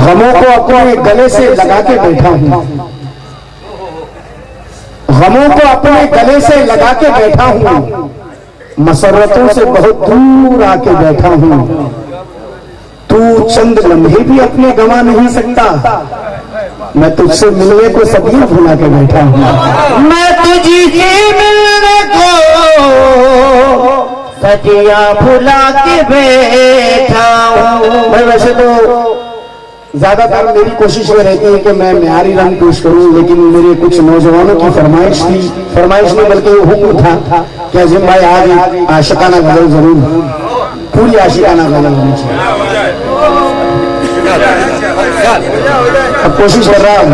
गमों को अपने गले से लगा के बैठा हूं, गमों को अपने गले से लगा के बैठा हूं, मसरतों से बहुत दूर आके बैठा हूं। तू चंद लम्हे भी अपने गंवा नहीं सकता, मैं तुझसे मिलने को सदियां भुला के बैठा हूं। मैं तुझसे मिलने को सदियां भुला के बैठा हूं। मैं वैसे तो ज्यादातर मेरी कोशिश ये रहती है कि मैं म्यारी रंग पेश करूं, लेकिन मेरे कुछ नौजवानों की फरमाइश थी, फरमाइश नहीं बल्कि हुक्म था कि अजीम भाई आज आशिकाना गजल जरूर, पूरी आशिकाना गजल होनी चाहिए। अब कोशिश कर रहा हूं।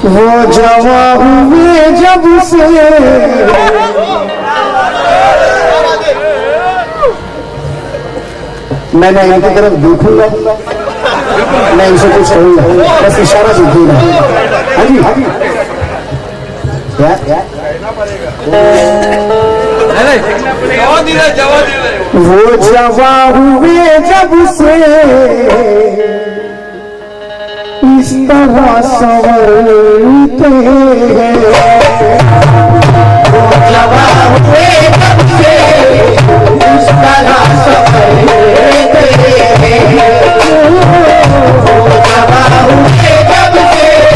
वो जवां हुए जब से मैंने इनकी तरफ देखूंगा, मैं इनसे कुछ कहूंगा, बस इशारा दीजिएगा। हाँ जी हाँ जी, वो जवां हुए जब से इस तरह संवरते हैं, वो जवां हुए जब से इस तरह संवरते हैं, वो जवां हुए जब से इस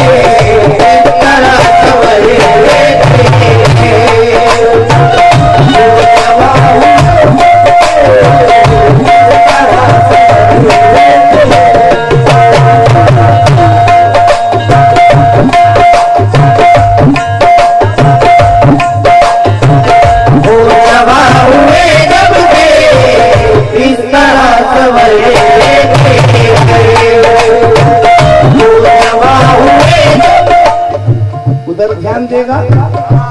तरह संवरते उधर ध्यान देगा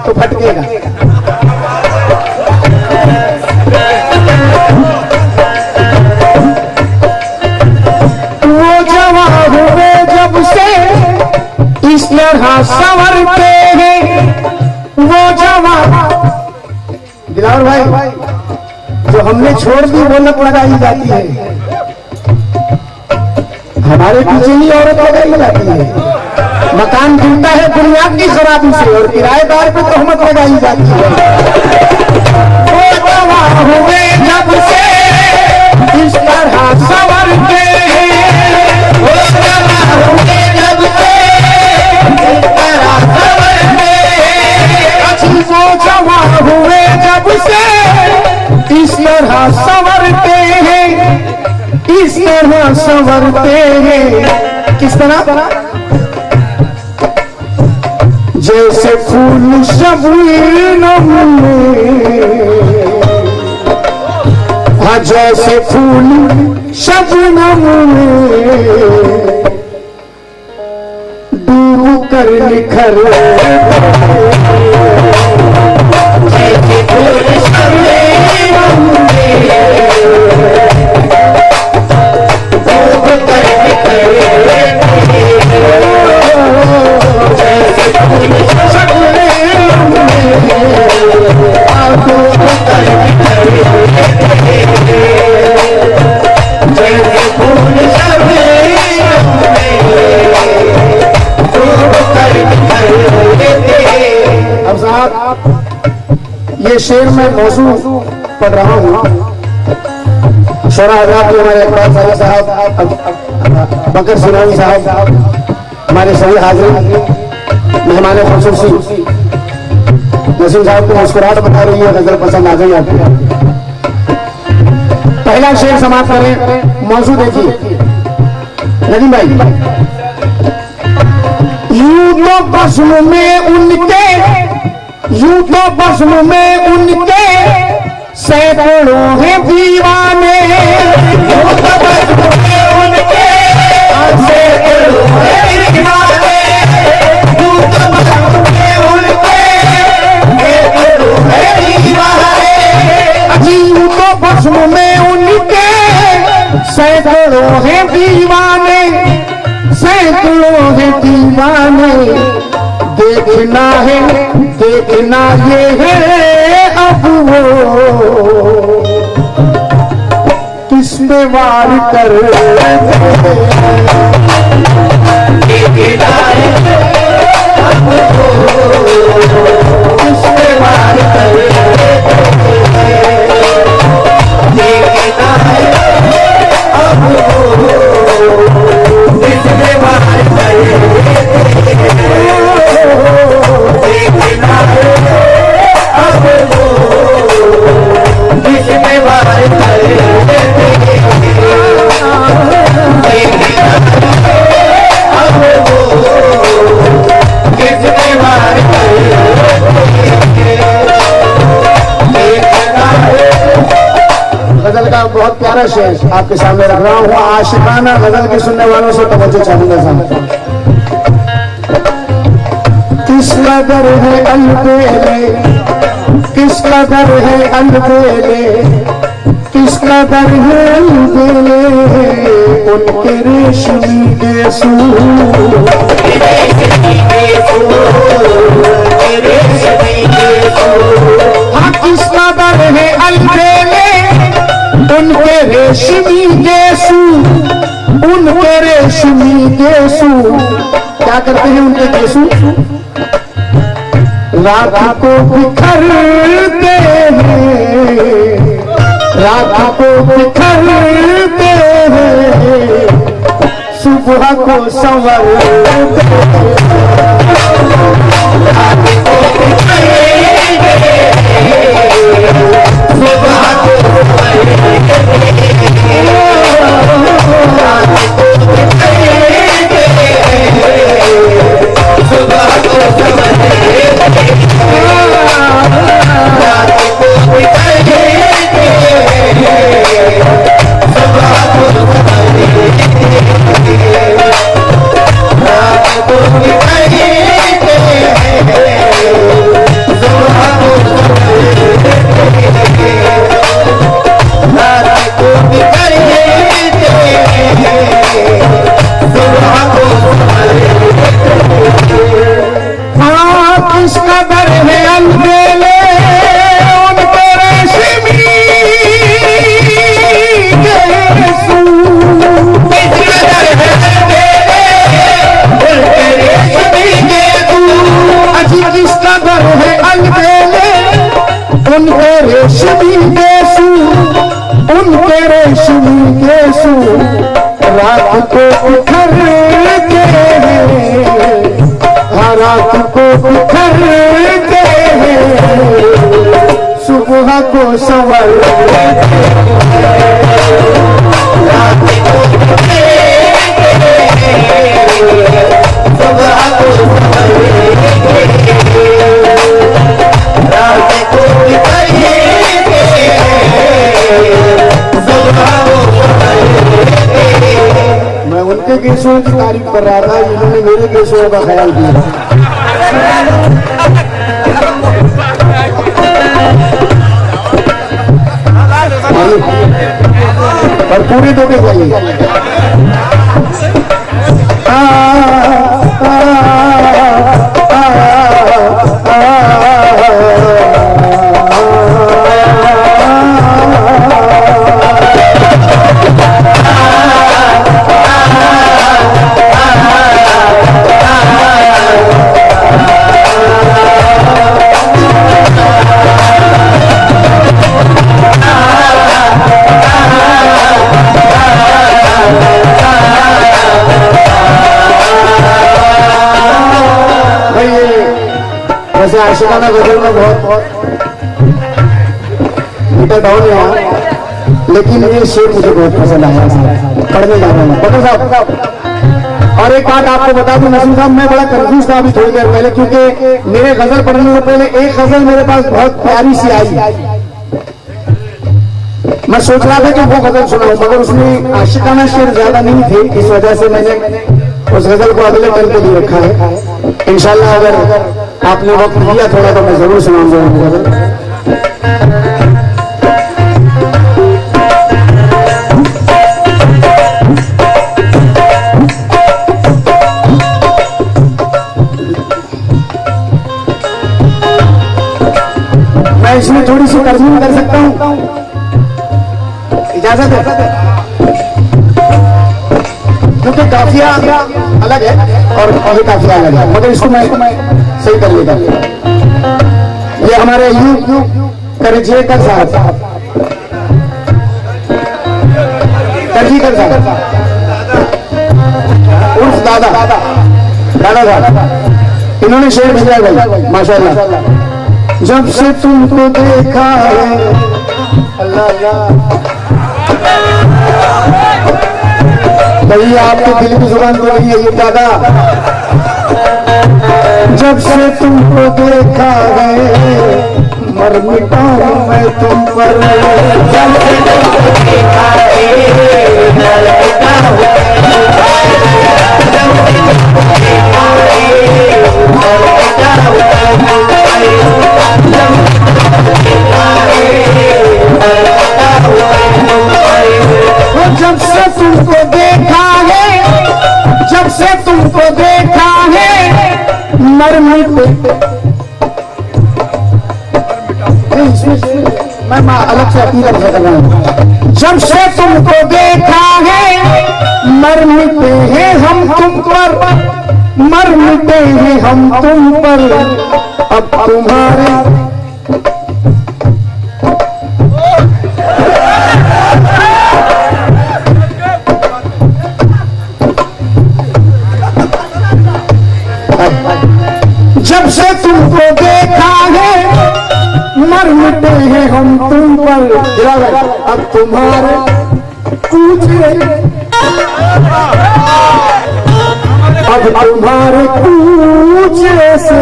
तो फटकेगा। वो जवां हुए जब से इस तरह संवरते हैं, वो जवां दिलावर भाई जो हमने छोड़ दी वो लत लगाई जाती है, हमारे पीछे ही औरत लगाई जाती है। मकान गिरता है बुनियाद की खराबी से और किराएदार पे तोहमत लगाई जाती है। वो जवां हुए जब से इस तरह संवरते हैं, वो जवां हुए जब से इस तरह संवरते हैं, वो जवां हुए जब से इस तरह संवरते हैं, इस तरह संवरते हैं। किस तरह? जैसे फूल शबनम में, हाँ जैसे फूल शबनम में डूब कर निखर, जैसे फूल शबनम में डूब कर निखर, अब साहब ये शेर मैं मौजू पढ़ रहा हूँ। शोरा हजरात के हमारे अकबर साहब, बकर सिनानी साहब, हमारे सभी हाजिर मेहमान खुसूसी, नसीम साहब को मुस्कुराहट बता रही है, गजल पसंद आ गई आपको। पहला शेर समाप्त करें, मौजू देखिए नदीम भाई। यूं तो बस्म में उनके, यूं तो बस्म में उनके सैकड़ों हैं दीवाने, यूं तो बस्म में उनके सैकड़ों हैं दीवाने, यूं तो बस्म में उनके सैकड़ों हैं दीवाने, यूं तो बस्म में उनके सैकड़ों हैं दीवाने, सैकड़ों हैं दीवाने। देखना है, देखना ये है अब वो जिसमें वार कर बहुत प्यारा शेर आपके सामने रख रहा हूँ। आशिकाना गजल के सुनने वालों से तवज्जो चाहूंगा साहब। किस कदर है अलबेले, किस कदर है अलबेले, किस कदर है अलबेले, उनके रेशमी के सूर, हाँ किस कदर है अलबेले, उनके रेशमी गेसू, उनके रेशमी गेसू। क्या करते हैं उनके गेसू? रात को बिखरते हैं, रात को बिखरते हैं, सुबह को संवरते हैं। उनके रेशमी केसू, उनके रेशमी केसू, रात को बिखरते हैं, हाँ रात को बिखरते हैं, सुबह को संवरते हैं। रात को बिखरते हैं, सुबह को संवरते हैं। रात को मैं उनके केसों की तारीफ कर रहा था, इन्होंने मेरे केसों का ख्याल किया। पर पूरे दो के चाहिए। वैसे आशिकाना गजल में बहुत मीटर डाउन है, लेकिन ये शेर मुझे बहुत पसंद आया, पढ़ने जा रहा हूँ पता साहब। और एक बात आपको बता दूं नसीम साहब, मैं बड़ा कंफ्यूज था अभी थोड़ी देर पहले, क्योंकि मेरे गजल पढ़ने से पहले एक गजल मेरे पास बहुत प्यारी सी आई। मैं सोच रहा था कि वो गजल सुनाऊं, मगर उसमें आशिकाना शेर ज्यादा नहीं थे, इस वजह से मैंने उस गजल को अगले टर्न के लिए रखा है। इंशाल्लाह अगर आपने वक्त दिया थोड़ा तो मैं जरूर सुनाऊंगा गजल। मैं इसमें थोड़ी सी तरजीह कर सकता हूँ, इजाजत है? क्योंकि काफिया अलग है और कभी काफिया अलग है, मगर इसको मैं सही कर लेता। ये हमारे यू करजेकर साहब, करजीकर साहब उर्फ दादा साहब, इन्होंने शेर भेजा भाई माशाल्लाह। जब से तुमको देखा है, अल्लाह अल्लाह भैया आपके दिल की जुबान बोलिए ये दादा। जब से तुमको देखा है मर मिटा हूं मैं तुम पर, जब से तुमको देखा है मर मिटा हूं, जब से तुमको देखा है मर मिटा हूं, जब से तुमको देखा है मर मिटा हूं, जब से तुमको देखा है, जब से तुमको देखा है मर मिट, मैं अलग से अपनी तरफ से कर रहा हूं। जब से तुमको देखा है मर मिटे हैं हम तुम पर, मर मिटे हैं हम तुम पर, अब तुम्हारे जब से तुमको देखा है मर मिटे हैं हम तुम पर, अब तुम्हारे पूछे, अब तुम्हारे पूछे से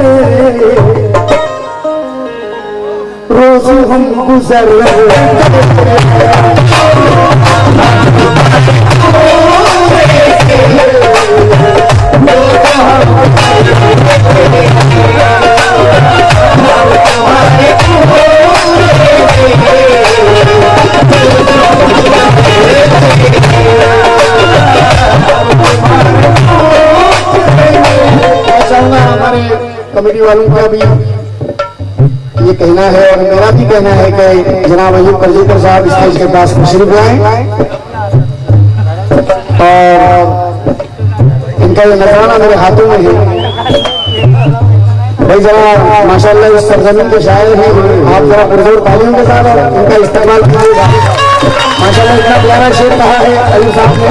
रोज हम गुजर रहे। कमेटी वालों का भी ये कहना है और मेरा भी कहना है कि जनाब अयूब करजीकर साहब स्टेज के पास तशरीफ लाएं और इनका ये नजराना मेरे हाथों में है। भाई जनाब माशाल्लाह इस सरजमीन के शायर हैं, आप जरा पुरजोर तालियों के साथ इनका इस्तेमाल कीजिएगा। माशाल्लाह इतना प्यारा शेर कहा है अली साहब ने।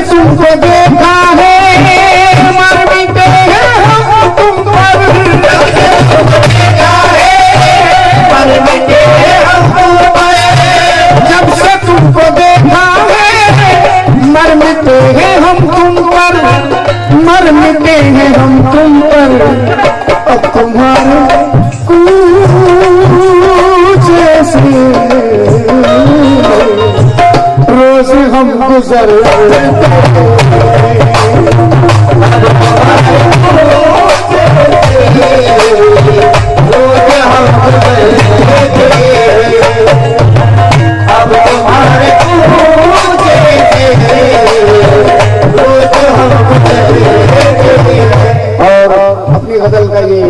तुमको देखा है मर मिटे हैं हम तुम पर, मर मिटे हैं हम तुम पर, जब से तुमको देखा है मर मिटे हैं हम तुम पर, मर मिटे हैं हम तुम पर, अब तुम्हारे कुछ ऐसे रोज हम गुजर अब तुम्हारे और अपनी गजल का ये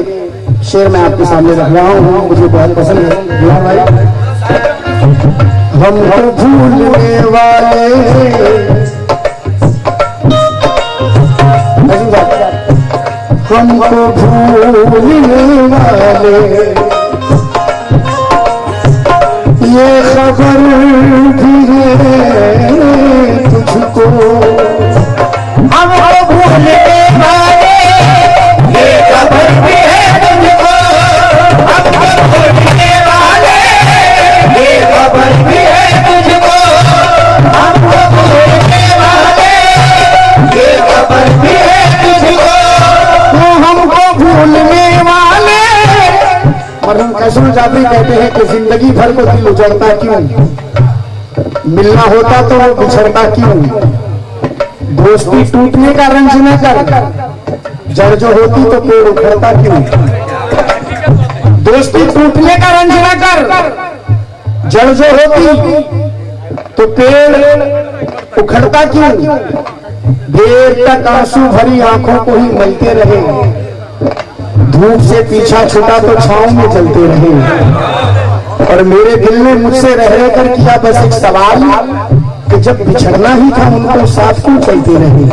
शेर मैं आपके सामने रख रहा हूँ, मुझे बहुत पसंद है भाई। हमको भूलने वाले हमको भूलने वाले ये खबर भी है तुझको, हमको भूलने वाले ये खबर भी है तुझको, हमको भूलने वाले ये खबर भी है तुझको, हमको भूलने वाले ये खबर भी है तुझको, वो हमको भूलने वाले। मरहूम कैसूर जाफरी कहते हैं कि जिंदगी भर को दिल उजड़ता क्यों, मिलना होता तो वो बिछड़ता क्यों, दोस्ती टूटने का रंज न कर, जड़ जो होती तो पेड़ उखड़ता क्यों, दोस्ती टूटने का रंज न कर, जड़ जो होती तो पेड़ उखड़ता क्यों, देर तक आंसू भरी आंखों को ही मलते रहे, धूप से पीछा छुटा तो छांव में चलते रहे। और मेरे दिल ने मुझसे रह रहकर किया बस एक सवाल कि जब बिछड़ना ही था उनको साथ क्यों चलते रहे।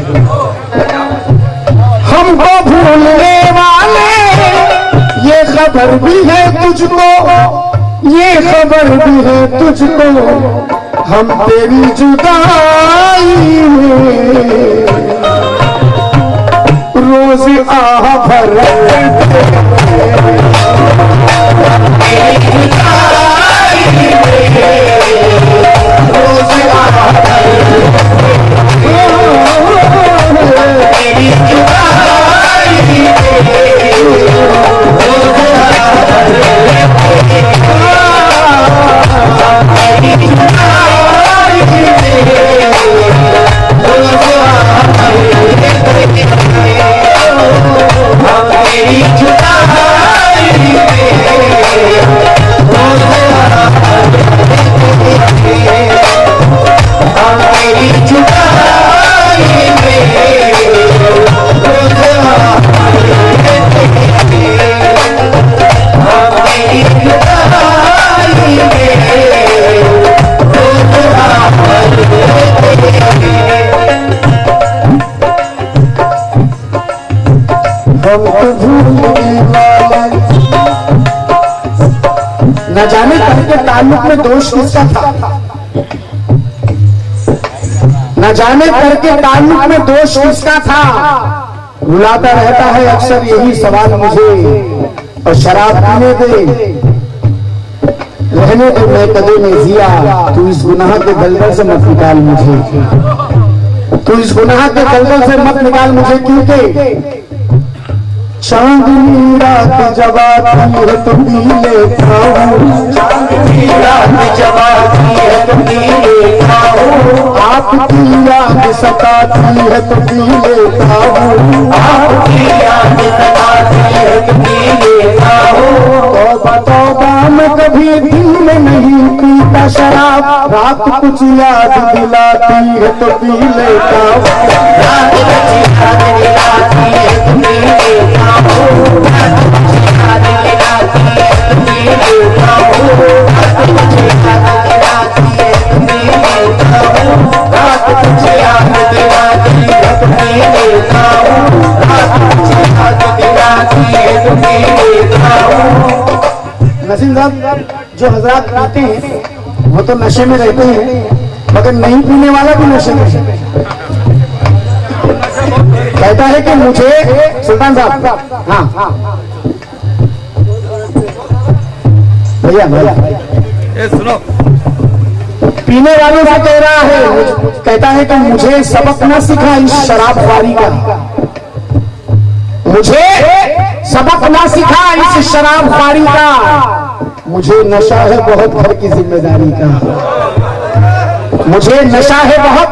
हमको भूलने वाले ये खबर भी है तुझको, ये खबर भी है तुझको, हम तेरी जुदाई में रोज आह भरते न जाने करके ताल्लुक में दोष किसका था, न जाने करके ताल्लुक में दोष किसका था। रुलाता रहता है अक्सर यही सवाल मुझे, और शराब पीने दे रहने दे मैं कदे में जिया, तू इस गुनाह के दलदल से मत निकाल मुझे, तू इस गुनाह के दलदल से मत निकाल मुझे, क्योंकि चांदनी रात जब आती है तो पी लेता हूँ, चांदनी रात जब आती है तो पी लेता हूँ, आपकी याद सताती है तो पी लेता हूँ, आपकी याद सताती है तो पी लेता हूँ। तौबा तौबा मैं कभी दिन में नहीं पीता शराब, रात कुछ याद दिलाती है तो पी लेता हूँ, रात कुछ याद दिलाती है तो पी लेता हूँ, रात कुछ याद दिलाती है तो पी लेता हूँ, रात कुछ याद दिलाती है तो पी लेता हूँ, रात कुछ याद दिलाती है तो पी लेता हूँ, रात कुछ याद दिलाती है तो पी लेता हूँ। नसीम साहब, जो हजरात पीते हैं वो तो नशे में रहते हैं, मगर नहीं पीने वाला भी नशे में कहता है कि मुझे, सुल्तान साहब, हाँ भैया भैया सुनो, पीने वालों से कह रहा है, कहता है कि मुझे सबक न सिखा इस शराब खारी का, मुझे सबक ना सिखा इस शराब खारी का, मुझे नशा है बहुत घर की जिम्मेदारी का, मुझे नशा है बहुत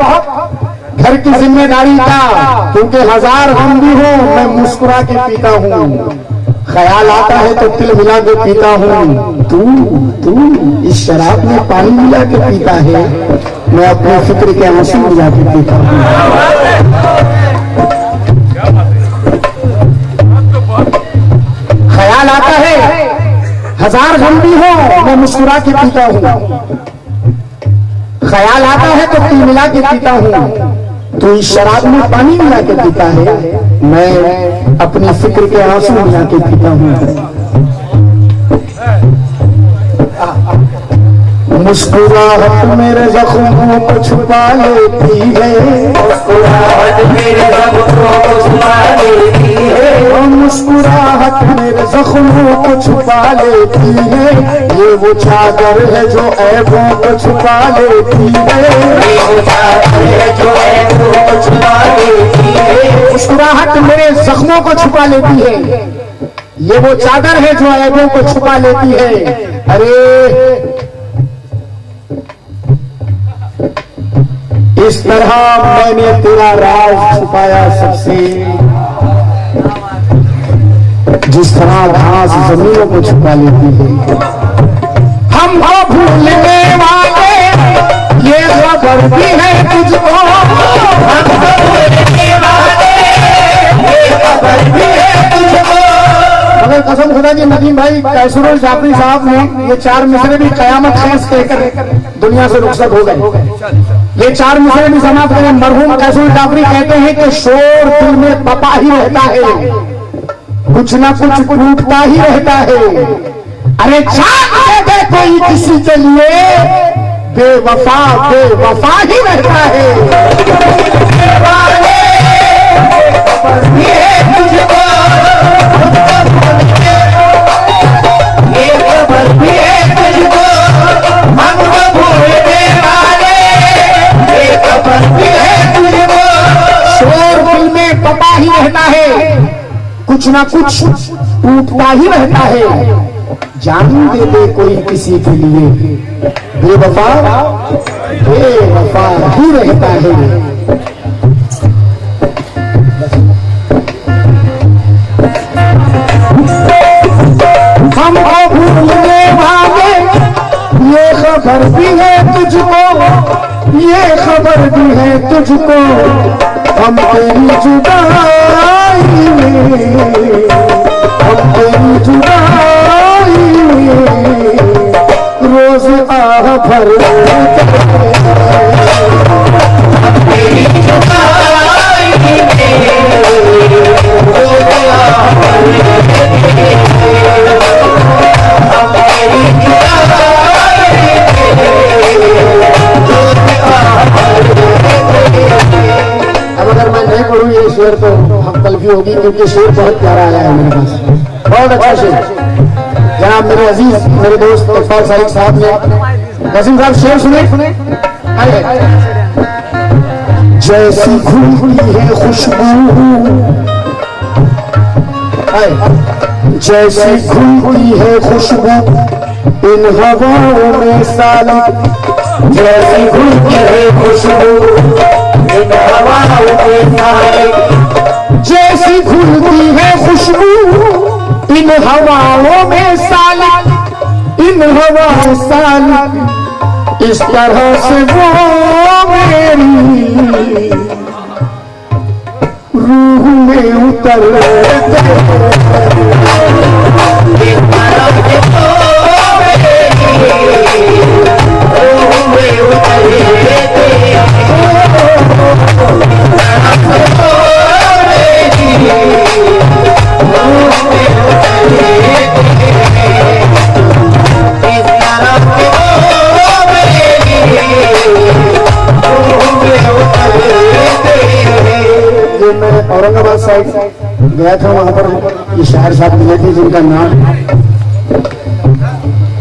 घर की जिम्मेदारी का, क्योंकि हजार गम भी हो मैं मुस्कुरा के पीता हूँ, ख्याल आता है तो तिल मिला के पीता हूँ, तू इस शराब में पानी मिला के पीता है, मैं अपने फिक्र के आंसू मिला के पीता हूँ। ख्याल आता है हजार गम भी हो मैं मुस्कुरा के पीता हूँ, ख्याल आता है तो तिल मिला के पीता हूँ, तू इस शराब में पानी मिला के पीता है, मैं अपनी फिक्र के आंसू मिला के पीता हूँ। मुस्कुराहट मेरे जख्मों को छुपा लेती है, मुस्कुराहट मेरे जख्मों को छुपा लेती है, मुस्कुराहट मेरे जख्मों को छुपा लेती है, ये वो चादर है जो ऐबों को छुपा लेती है, ये वो चादर है जो ऐबों को छुपा लेती है, मुस्कुराहट मेरे जख्मों को छुपा लेती है, ये वो चादर है जो ऐबों को छुपा लेती है। अरे इस तरह मैंने तेरा राज छुपाया सबसे, जिस तरह घास जमीनों को छुपा लेती है। हमको भूलने वाले ये खबर भी है तुझको, हमको भाई कैसरुल जाफरी साहब ने ये 4 मिसरे भी कयामत खैस कहकर दुनिया से रुखसत हो गए। ये 4 मिसरे भी समाप्त करें। मरहूम कैसरुल जाफरी कहते हैं कि शोर दिल में पपा ही रहता है, कुछ ना कुछ टूटता ही रहता है। अरे जान दे कोई किसी के लिए, बेवफा बेवफा ही रहता है। शोर दिल में पता ही रहता है, कुछ ना कुछ टूटता ही रहता है। जान दे दे कोई किसी के लिए, बेवफा बेवफा ही रहता है। हमको भूलने वाले ये खबर भी है तुझको, ये खबर भी है तुझको, हम तेरी जुदाई में, हम तेरी जुदाई में रोज आह भर तेरी जुदाई में रोज आह भर। अब अगर मैं नहीं पढ़ूं ये शेर तो हम तलफी होगी, क्योंकि शेर बहुत प्यारा आया है मेरे पास, बहुत अच्छा शेर। जनाब मेरे अजीज मेरे दोस्त इकबाल साहिब साहब ने नसीम साहब शेर सुने। जैसी घूमती है खुशबू, जैसी घूमती है खुशबू इन हवाओं में साली, जैसी घूमती है खुशबू इन हवाओं में साली, जैसी घूमती है खुशबू इन हवाओं में साली, इन हवाओं साली, इस तरह से वो मेरी रूह में उतर औरंगाबाद साइड गया था, वहां पर ये शायर साहब मिले थे जिनका नाम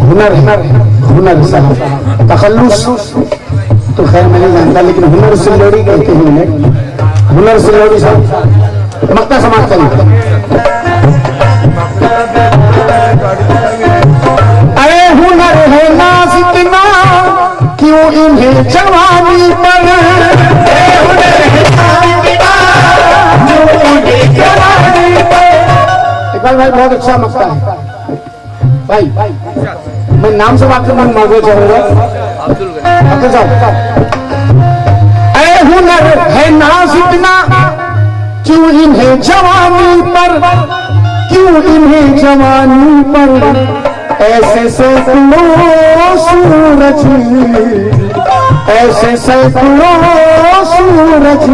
हुनर साहब, तखल्लुस तो खैर मैं नहीं जानता, लेकिन हुनर सिल्लोड़ी कहते हैं उन्हें। हुनर सिल्लोड़ी साहब मक्ता समाप्त करें। अरे हुनर है नाज इतना, क्यों इन्हें जवानी पर, इकबाल भाई बहुत अच्छा मक्ता है भाई। मैं नाम से बात करना मांगो चाहूंगा अब्दुल साहब। ऐ हुनर है नाज इतना, क्यों इन्हें जवानी पर, क्यों इन्हें जवानी पर, ऐसे सैकड़ों सूरज, ऐसे सैकड़ों सूरज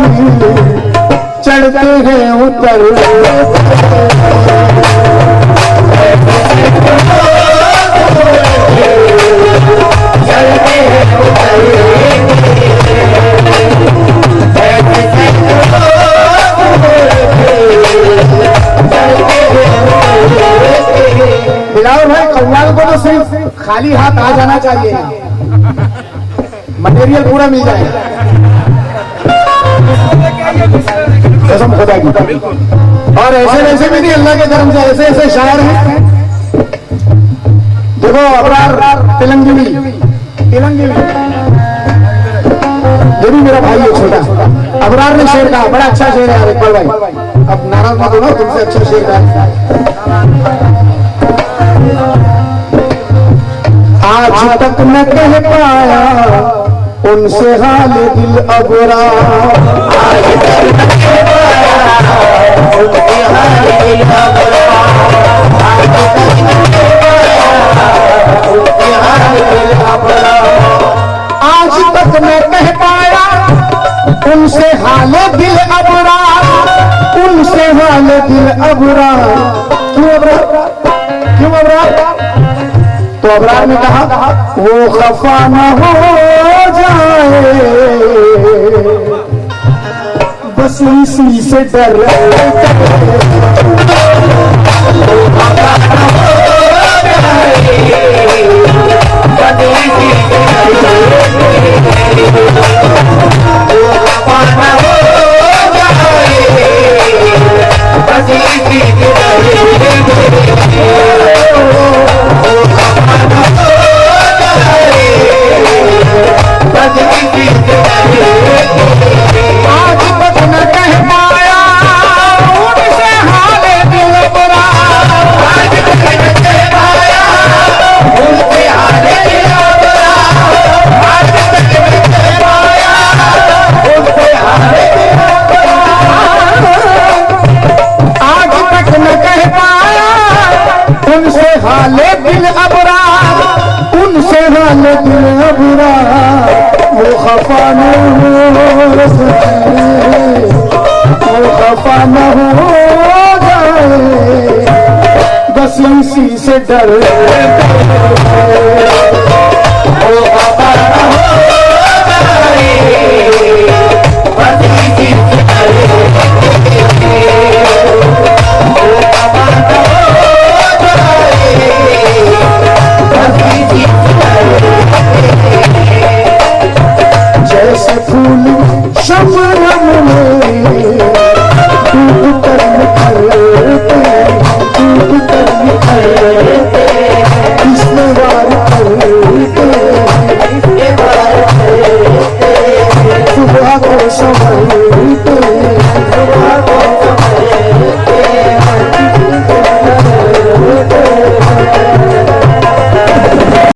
चढ़ते हैं उतर, बिलावल भाई कव्वाल को तो सिर्फ खाली हाथ आ जाना चाहिए, मटेरियल पूरा मिल जाएगा कसम खुदा की। और ऐसे वैसे भी नहीं, अल्लाह के धर्म से ऐसे ऐसे शायर हैं। देखो अबरार तिलंगी, ये भी मेरा भाई है छोटा, अबरार ने शेर कहा, बड़ा अच्छा शेर है इकबाल भाई, अब नाराज मत होना, तुमसे अच्छा शेर कहा। आज तक न कह पाया उनसे हाल दिल अबरार, आज तक न कह पाया उनसे हाल दिल अबरार, आज तक आज तक मैं कह पाया उनसे हाले दिल अबरार, उनसे हाले दिल अबरार। क्यों अबरार, क्यों अबरार? तो अबरार ने कहा वो खफा न हो जाए बस इसी से डर उनसे हाले दिल अबरार, उनसे हाले दिल अबरार। वो खफा न हो जाए, वो खफा न हो जाए बस इसी से डर